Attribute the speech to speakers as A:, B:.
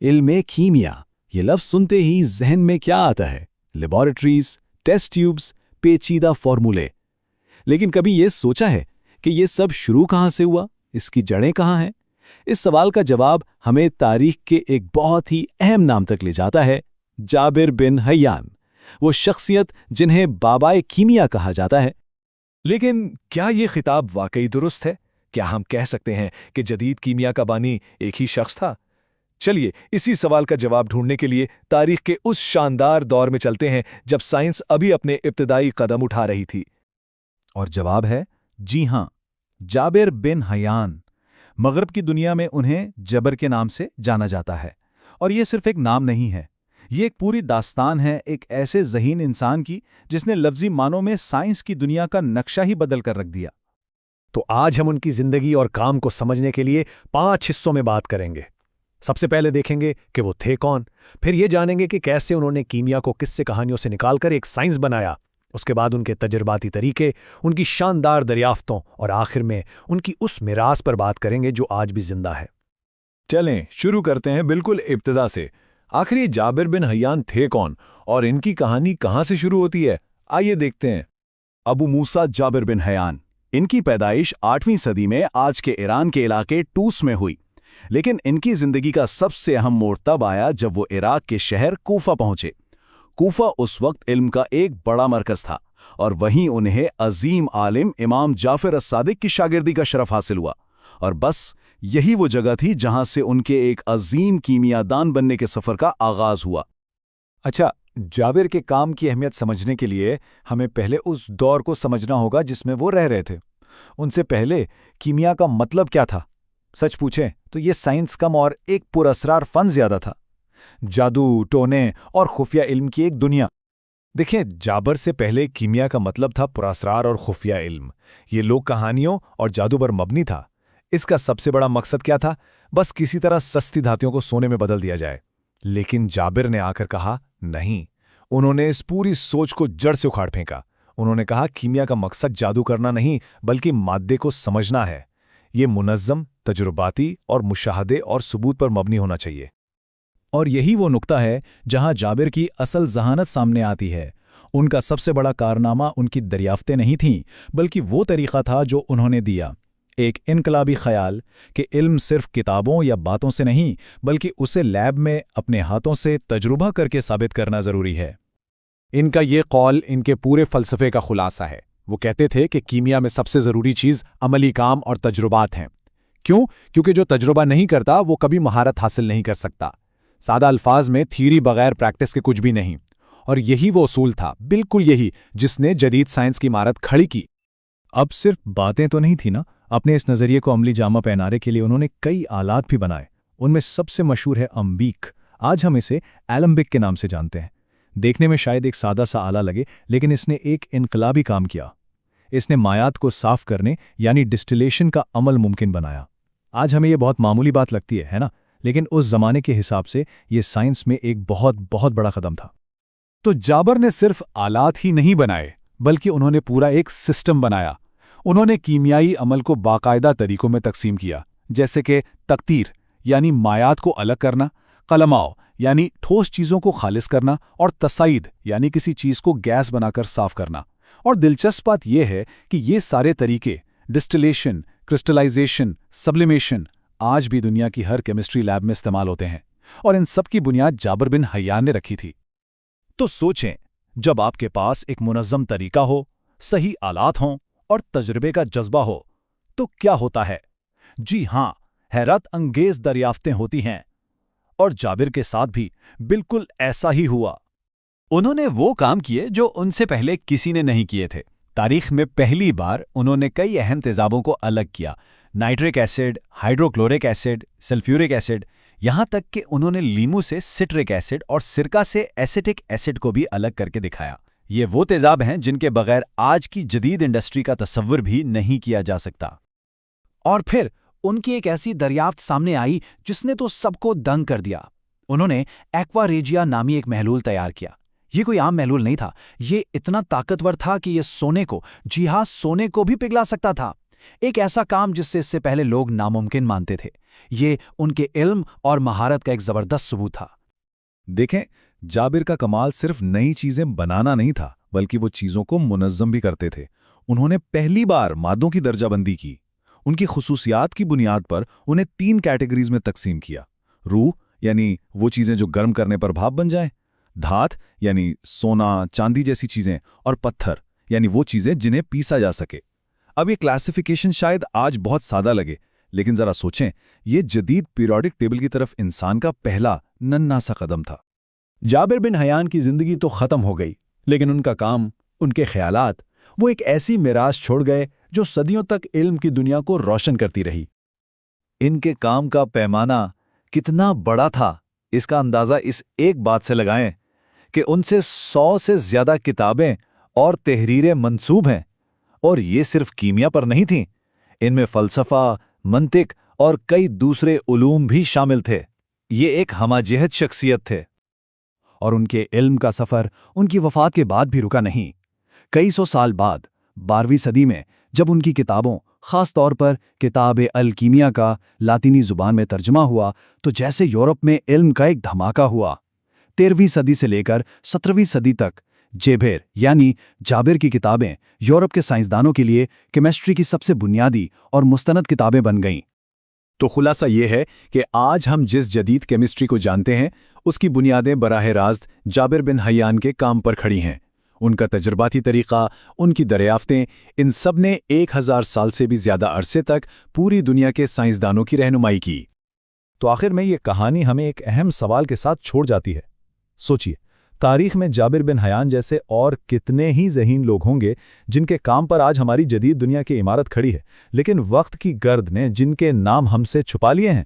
A: इल्म कीमिया, ये लफ्ज़ सुनते ही जहन में क्या आता है? लेबॉरेटरीज, टेस्ट ट्यूब्स, पेचीदा फॉर्मूले। लेकिन कभी ये सोचा है कि ये सब शुरू कहाँ से हुआ? इसकी जड़ें कहाँ हैं? इस सवाल का जवाब हमें तारीख के एक बहुत ही अहम नाम तक ले जाता है, जाबिर बिन हय्यान, वो शख्सियत जिन्हें बाबाए कीमिया कहा जाता है।
B: लेकिन क्या ये खिताब वाकई दुरुस्त है? क्या हम कह सकते हैं कि जदीद कीमिया का बानी एक ही शख्स था? चलिए इसी सवाल का जवाब ढूंढने के लिए तारीख के उस शानदार दौर में चलते हैं जब साइंस अभी अपने इब्तिदाई कदम उठा रही थी।
C: और जवाब है जी हां, जाबिर बिन हय्यान। मगरब की दुनिया में उन्हें जबर के नाम से जाना जाता है। और ये सिर्फ एक नाम नहीं है, ये एक पूरी दास्तान है एक ऐसे ज़हीन इंसान की जिसने लफ्ज़ी मानों में साइंस की दुनिया का नक्शा ही बदल कर रख दिया।
D: तो आज हम उनकी जिंदगी और काम को समझने के लिए 5 हिस्सों में बात करेंगे। सबसे पहले देखेंगे कि वो थे कौन, फिर ये जानेंगे कि कैसे उन्होंने कीमिया को किस्से कहानियों से निकालकर एक साइंस बनाया, उसके बाद उनके तजर्बाती तरीके, उनकी शानदार दरियाफ्तों और आखिर में उनकी उस मिरास पर बात करेंगे जो आज भी जिंदा है।
B: चलें शुरू करते हैं बिल्कुल इब्तिदा से। आखिर ये जाबिर बिन हय्यान थे कौन और इनकी कहानी कहाँ से शुरू होती है? आइए देखते हैं।
C: अबू मूसा जाबिर बिन हय्यान, इनकी पैदाइश 8वीं सदी में आज के ईरान के इलाके टूस में हुई। लेकिन इनकी जिंदगी का सबसे अहम मोड़ तब आया जब वो इराक के शहर कूफा पहुंचे। कूफा उस वक्त इल्म का एक बड़ा मरकज था और वहीं उन्हें अजीम आलिम इमाम जाफर अस-सादिक की शागिर्दी का शरफ हासिल हुआ। और बस यही वो जगह थी जहां से उनके एक अजीम कीमियादान बनने के सफर का आगाज हुआ।
A: अच्छा, जाबिर के काम की अहमियत समझने के लिए हमें पहले उस दौर को समझना होगा जिसमें वो रह रहे थे। उनसे पहले कीमिया का मतलब क्या था? सच पूछें तो ये साइंस कम और एक पुरअसरार फन ज्यादा था। जादू, टोने और खुफिया इल्म की एक दुनिया।
B: देखिए, जाबर से पहले कीमिया का मतलब था पुरअसरार और खुफिया इल्म। ये लोक कहानियों और जादू पर मबनी था। इसका सबसे बड़ा मकसद क्या था? बस किसी तरह सस्ती धातुओं को सोने में बदल दिया जाए। लेकिन जाबिर ने आकर कहा नहीं। उन्होंने इस पूरी सोच को जड़ से उखाड़ फेंका। उन्होंने कहा कीमिया का मकसद जादू करना नहीं बल्कि मादे को समझना है। ये मुनज़्ज़म, तजुर्बाती और मुशाहदे और सबूत पर मबनी होना चाहिए।
C: और यही वो नुक्ता है जहां जाबिर की असल ज़हानत सामने आती है। उनका सबसे बड़ा कारनामा उनकी दरियाफ्तें नहीं थीं, बल्कि वो तरीक़ा था जो उन्होंने दिया। एक इनकलाबी ख्याल कि इल्म सिर्फ किताबों या बातों से नहीं बल्कि उसे लैब में अपने हाथों से तजुर्बा करके साबित करना ज़रूरी है।
D: इनका ये कौल इनके पूरे फ़लसफ़े का खुलासा है। वो कहते थे कि कीमिया में सबसे ज़रूरी चीज़ अमली काम और तजुर्बात हैं। क्यों? क्योंकि जो तजुर्बा नहीं करता वो कभी महारत हासिल नहीं कर सकता। सादा अल्फाज में थ्योरी बगैर प्रैक्टिस के कुछ भी नहीं। और यही वो उसूल था, बिल्कुल यही, जिसने जदीद साइंस की इमारत खड़ी की।
C: अब सिर्फ बातें तो नहीं थी ना, अपने इस नज़रिए को अमली जामा पहनाने के लिए उन्होंने कई आलात भी बनाए। उनमें सबसे मशहूर है अम्बीक। आज हम इसे एलम्बिक के नाम से जानते हैं। देखने में शायद एक सादा सा आला लगे, लेकिन इसने एक इनकलाबी काम किया। इसने मायात को साफ करने यानी डिस्टिलेशन का अमल मुमकिन बनाया। आज हमें यह बहुत मामूली बात लगती है ना? लेकिन उस जमाने के हिसाब से ये साइंस में एक बहुत बहुत बड़ा कदम था।
D: तो जाबर ने सिर्फ आलात ही नहीं बनाए बल्कि उन्होंने पूरा एक सिस्टम बनाया। उन्होंने कीमियाई अमल को बाकायदा तरीकों में तकसीम किया, जैसे कि तकतीर यानी मायात को अलग करना, कलमाओ यानी ठोस चीज़ों को खालिस करना, और तसाइद यानी किसी चीज़ को गैस बनाकर साफ करना। और दिलचस्प बात यह है कि ये सारे तरीके डिस्टिलेशन, क्रिस्टलाइजेशन, सब्लिमेशन आज भी दुनिया की हर केमिस्ट्री लैब में इस्तेमाल होते हैं। और इन सब की बुनियाद जाबिर बिन हय्यान ने रखी थी।
C: तो सोचें, जब आपके पास एक मुनज़्ज़म तरीका हो, सही आलात हों और तजुर्बे का जज्बा हो, तो क्या होता है? जी हां, हैरत अंगेज दरियाफ्तें होती हैं। और जाबिर के साथ भी बिल्कुल ऐसा ही हुआ।
A: उन्होंने वो काम किए जो उनसे पहले किसी ने नहीं किए थे। तारीख में पहली बार उन्होंने कई अहम तेजाबों को अलग किया। Nitric acid, hydrochloric acid, sulphuric acid, यहाँ तक कि उन्होंने लीमू से सिट्रिक एसिड और सिरका से एसिटिक एसिड को भी अलग करके दिखाया। ये वो तेजाब हैं जिनके बगैर आज की जदीद इंडस्ट्री का तसव्वुर भी नहीं किया जा सकता।
E: और फिर उनकी एक ऐसी दरियाफ्त सामने आई जिसने तो सबको दंग कर दिया। उन्होंने एक्वा रेजिया नामी एक महलूल तैयार किया। ये कोई आम महलूल नहीं था, ये इतना ताकतवर था कि ये सोने को, जी हाँ, सोने को भी पिघला सकता था। एक ऐसा काम जिससे इससे पहले लोग नामुमकिन मानते थे। ये उनके इल्म और महारत का एक जबरदस्त सबूत था।
B: देखें, जाबिर का कमाल सिर्फ नई चीजें बनाना नहीं था, बल्कि वो चीजों को मुनज़्ज़म भी करते थे। उन्होंने पहली बार मादों की दर्जाबंदी की। उनकी खुसूसियात की बुनियाद पर उन्हें 3 कैटेगरीज में तकसीम किया। रूह यानी वो चीजें जो गर्म करने पर भाप बन जाएं, धात यानी सोना, चांदी जैसी चीजें, और पत्थर यानी वो चीजें जिन्हें पीसा जा सके। अब ये क्लासिफिकेशन शायद आज बहुत सादा लगे, लेकिन जरा सोचें, ये जदीद पीरियोडिक टेबल की तरफ इंसान का पहला नन्हा सा कदम था।
C: जाबिर बिन हयान की जिंदगी तो खत्म हो गई, लेकिन उनका काम, उनके ख्यालात, वो एक ऐसी मिरास छोड़ गए जो सदियों तक इल्म की दुनिया को रोशन करती रही।
B: इनके काम का पैमाना कितना बड़ा था, इसका अंदाजा इस एक बात से लगाएं कि उनसे 100 से ज्यादा किताबें और तहरीरें मंसूब हैं, और ये सिर्फ कीमिया पर नहीं थीं। इनमें फ़लसफ़ा, मंतिक और कई दूसरे उलूम भी शामिल थे। ये एक हमाजहत शख्सियत थे।
C: और उनके इल्म का सफ़र उनकी वफ़ात के बाद भी रुका नहीं। कई सौ साल बाद 12वीं सदी में जब उनकी किताबों, ख़ास तौर पर किताब अल-कीमिया का लातीनी ज़ुबान में तर्जुमा हुआ, तो जैसे यूरोप में इल्म का एक धमाका हुआ। 13वीं सदी से लेकर 17वीं सदी तक जेबेर यानी जाबिर की किताबें यूरोप के साइंसदानों के लिए केमिस्ट्री की सबसे बुनियादी और मुस्तनद किताबें बन गईं। तो खुलासा ये है कि आज हम जिस जदीद केमिस्ट्री को जानते हैं, उसकी बुनियादें बराह रास्त जाबिर बिन हयान के काम पर खड़ी हैं। उनका तजुर्बाती तरीक़ा, उनकी दरियाफ्तें, इन सब ने 1000 साल से भी ज़्यादा अरसे तक पूरी दुनिया के साइंसदानों की रहनुमाई की।
B: तो आखिर में ये कहानी हमें एक अहम सवाल के साथ छोड़ जाती है। सोचिए, तारीख में जाबिर बिन हयान जैसे और कितने ही ज़हीन लोग होंगे जिनके काम पर आज हमारी जदीद दुनिया की इमारत खड़ी है, लेकिन वक्त की गर्द ने जिनके नाम हमसे छुपा लिए हैं।